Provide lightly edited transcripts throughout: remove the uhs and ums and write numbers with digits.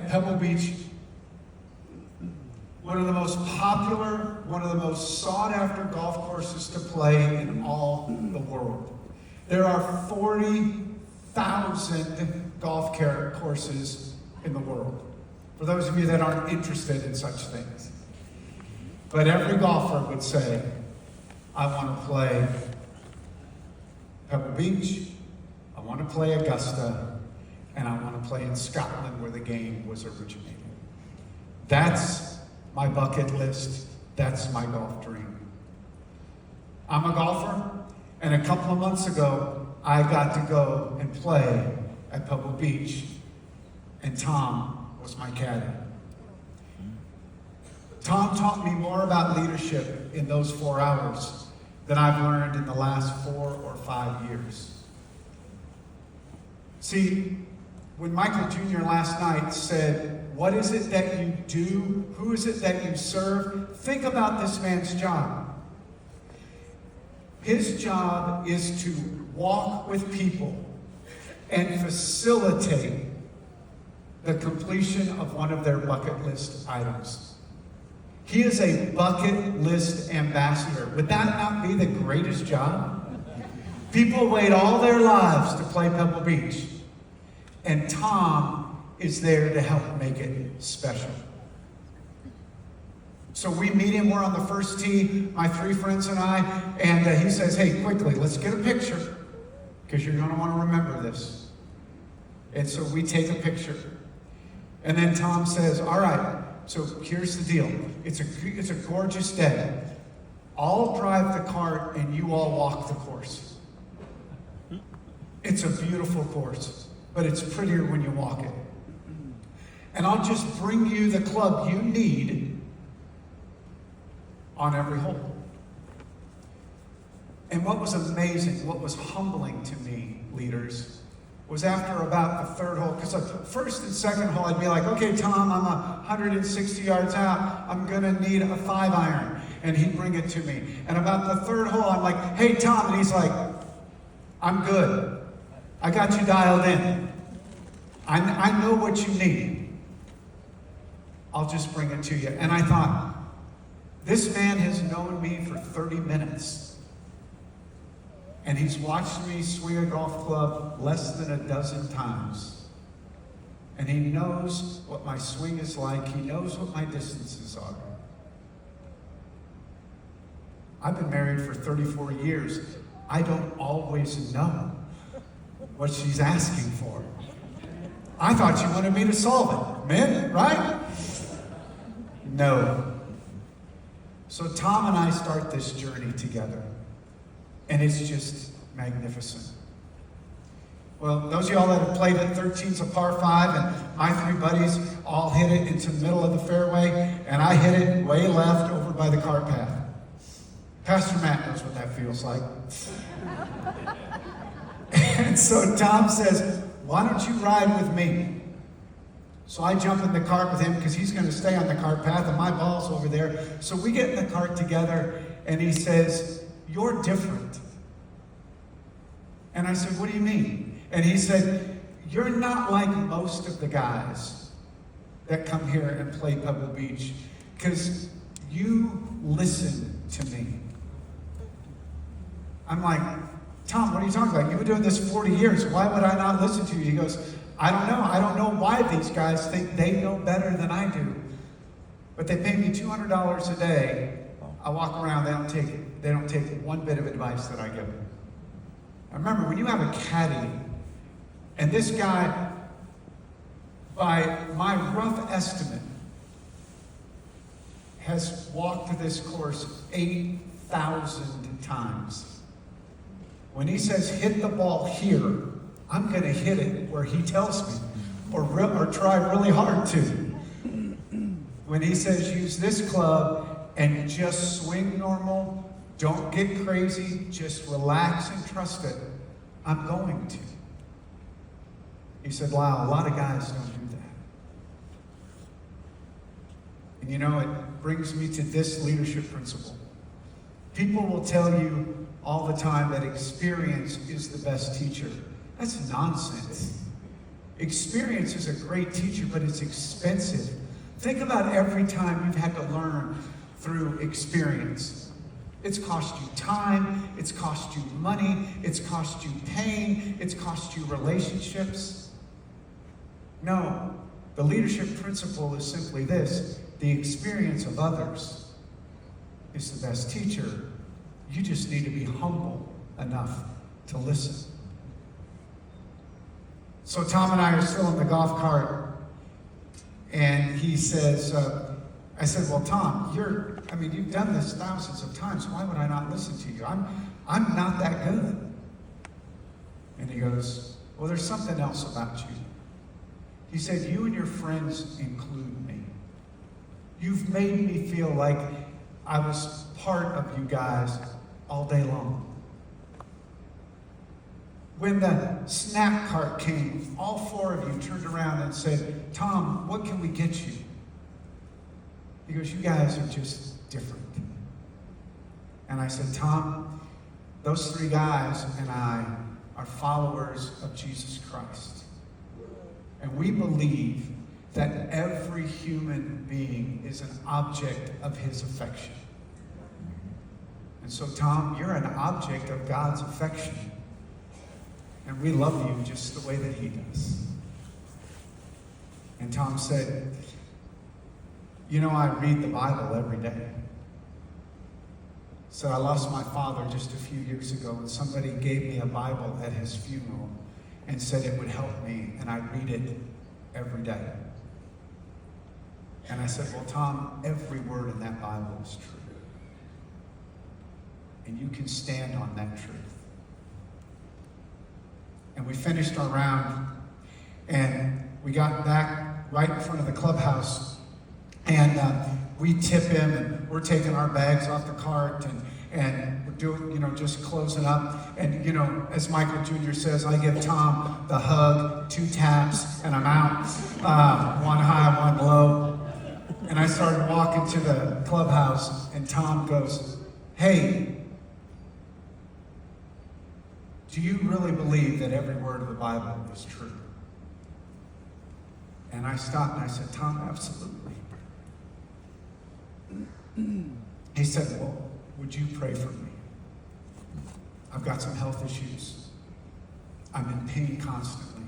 Pebble Beach, one of the most popular, one of the most sought-after golf courses to play in all the world. There are 40,000 golf courses in the world, for those of you that aren't interested in such things. But every golfer would say, I want to play Pebble Beach, I want to play Augusta, and I want to play in Scotland where the game was originated. That's my bucket list. That's my golf dream. I'm a golfer, and a couple of months ago, I got to go and play at Pebble Beach, and Tom was my caddy. Tom taught me more about leadership in those 4 hours than I've learned in the last 4 or 5 years. See, when Michael Jr. last night said, what is it that you do? Who is it that you serve? Think about this man's job. His job is to walk with people and facilitate the completion of one of their bucket list items. He is a bucket list ambassador. Would that not be the greatest job? People wait all their lives to play Pebble Beach, and Tom is there to help make it special. So we meet him, we're on the first tee, my 3 friends and I, and he says, hey, quickly, let's get a picture, because you're going to want to remember this. And so we take a picture. And then Tom says, all right, so here's the deal. It's a gorgeous day. I'll drive the cart and you all walk the course. It's a beautiful course, but it's prettier when you walk it. And I'll just bring you the club you need on every hole. And what was amazing, what was humbling to me, leaders, was after about the 3rd hole, because the first and second hole, I'd be like, okay, Tom, I'm 160 yards out. I'm going to need a 5-iron. And he'd bring it to me. And about the 3rd hole, I'm like, hey, Tom. And he's like, I'm good. I got you dialed in. I know what you need. I'll just bring it to you. And I thought, this man has known me for 30 minutes. And he's watched me swing a golf club less than a dozen times. And he knows what my swing is like. He knows what my distances are. I've been married for 34 years. I don't always know what she's asking for. I thought she wanted me to solve it. Men, right? No. So Tom and I start this journey together. And it's just magnificent. Well, those of y'all that have played at 13's a par 5, and my 3 buddies all hit it into the middle of the fairway, and I hit it way left over by the cart path. Pastor Matt knows what that feels like. And so Tom says, why don't you ride with me? So I jump in the cart with him because he's going to stay on the cart path, and my ball's over there. So we get in the cart together, and he says, you're different. And I said, what do you mean? And he said, you're not like most of the guys that come here and play Pebble Beach, because you listen to me. I'm like, Tom, what are you talking about? You've been doing this 40 years. Why would I not listen to you? He goes, I don't know. I don't know why these guys think they know better than I do. But they pay me $200 a day. I walk around, they don't take one bit of advice that I give them. Now remember, when you have a caddy, and this guy, by my rough estimate, has walked this course 8,000 times. When he says, hit the ball here, I'm going to hit it where he tells me, or try really hard to. When he says, use this club and just swing normal, don't get crazy, just relax and trust it, I'm going to. He said, Lyle, a lot of guys don't do that. And you know, it brings me to this leadership principle. People will tell you all the time that experience is the best teacher. That's nonsense. Experience is a great teacher, but it's expensive. Think about every time you've had to learn through experience. It's cost you time, it's cost you money, it's cost you pain, it's cost you relationships. No, the leadership principle is simply this: the experience of others is the best teacher. You just need to be humble enough to listen. So Tom and I are still in the golf cart, and he says, I said, well, Tom, you've done this thousands of times. Why would I not listen to you? I'm not that good. And he goes, well, there's something else about you. He said, you and your friends include me. You've made me feel like I was part of you guys all day long. When the snack cart came, all four of you turned around and said, Tom, what can we get you? He goes, you guys are just different. And I said, Tom, those three guys and I are followers of Jesus Christ. And we believe that every human being is an object of his affection. And so, Tom, you're an object of God's affection. And we love you just the way that he does. And Tom said, you know, I read the Bible every day. So I lost my father just a few years ago, and somebody gave me a Bible at his funeral and said it would help me, and I read it every day. And I said, well, Tom, every word in that Bible is true. And you can stand on that truth. And we finished our round, and we got back right in front of the clubhouse, and we tip him, and we're taking our bags off the cart, and we're doing, just closing up. And, as Michael Jr. says, I give Tom the hug, 2 taps, and I'm out. One high, one low. And I started walking to the clubhouse, and Tom goes, hey, do you really believe that every word of the Bible is true? And I stopped and I said, Tom, absolutely. He said, well, would you pray for me? I've got some health issues. I'm in pain constantly.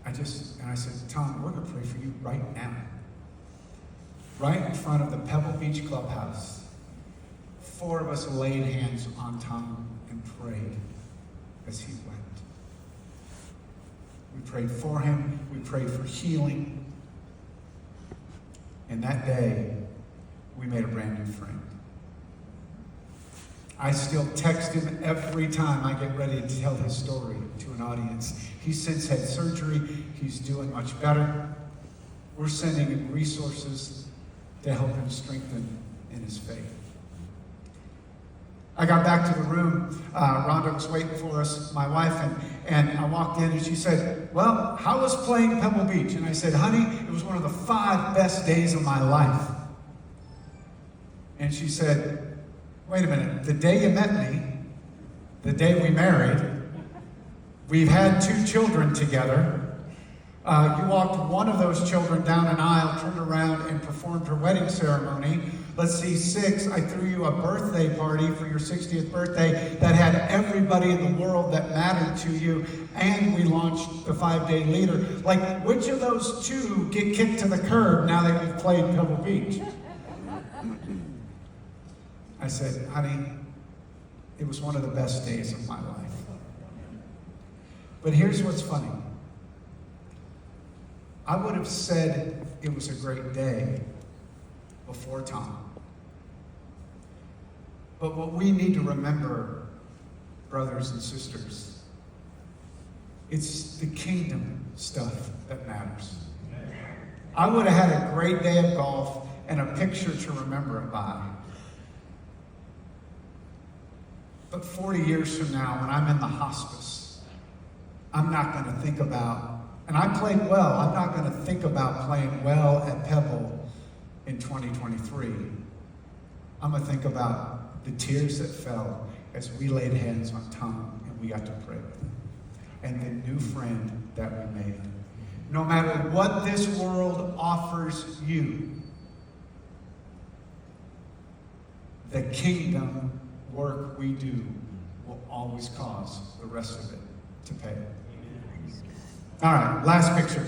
And I said, Tom, we're going to pray for you right now. Right in front of the Pebble Beach Clubhouse. 4 of us laid hands on Tom and prayed as he wept. We prayed for him. We prayed for healing. And that day, we made a brand new friend. I still text him every time I get ready to tell his story to an audience. He's since had surgery. He's doing much better. We're sending him resources to help him strengthen in his faith. I got back to the room. Rhonda was waiting for us, my wife, and I walked in and she said, well, how was playing Pebble Beach? And I said, honey, it was one of the 5 best days of my life. And she said, wait a minute, the day you met me, the day we married, we've had 2 children together. You walked one of those children down an aisle, turned around, and performed her wedding ceremony. Let's see, 6, I threw you a birthday party for your 60th birthday that had everybody in the world that mattered to you, and we launched the 5-day leader. Like, which of those 2 get kicked to the curb now that you've played Pebble Beach? I said, honey, it was one of the best days of my life. But here's what's funny. I would have said it was a great day before Tom. But what we need to remember, brothers and sisters, it's the kingdom stuff that matters. I would have had a great day of golf and a picture to remember it by. But 40 years from now, when I'm in the hospice, I'm not going to think about, and I played well, I'm not going to think about playing well at Pebble in 2023. I'm going to think about the tears that fell as we laid hands on Tom and we got to pray with him. and the new friend that we made. No matter what this world offers you, the kingdom work we do will always cause the rest of it to pay. All right, last picture.